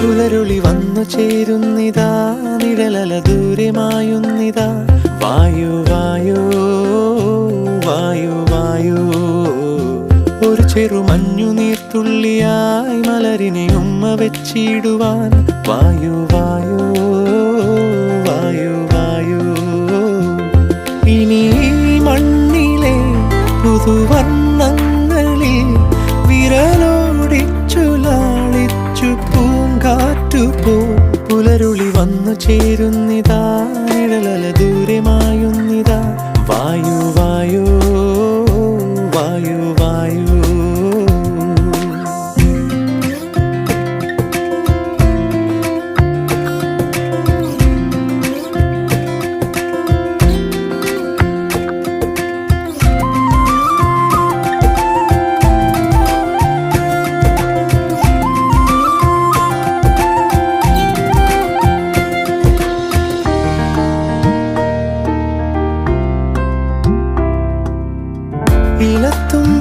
പുലരുളി വന്നു ചേരുന്നിതാ, നിഴലല ദൂരെ മായുന്നിതാ. വായു വായോ വായു വായോ, ഒരു ചെറുമഞ്ഞു നീർത്തുള്ളിയായി മലരിനെ ഉമ്മ വെച്ചിടുവാൻ. വായു വായോ വായു വായോ, ഇനി മണ്ണിലെ പുതുവർണ്ണങ്ങളിൽ വിരലോടിച്ചു ലാളിച്ചു പൂങ്കാറ്റുപോ. പുലരുളി വന്നു ചേരുന്നിതാ, നിഴലല ദൂരെ മായുന്നിതാ. വായു വായോ വായു വായു. ഇലത്തുമ്പ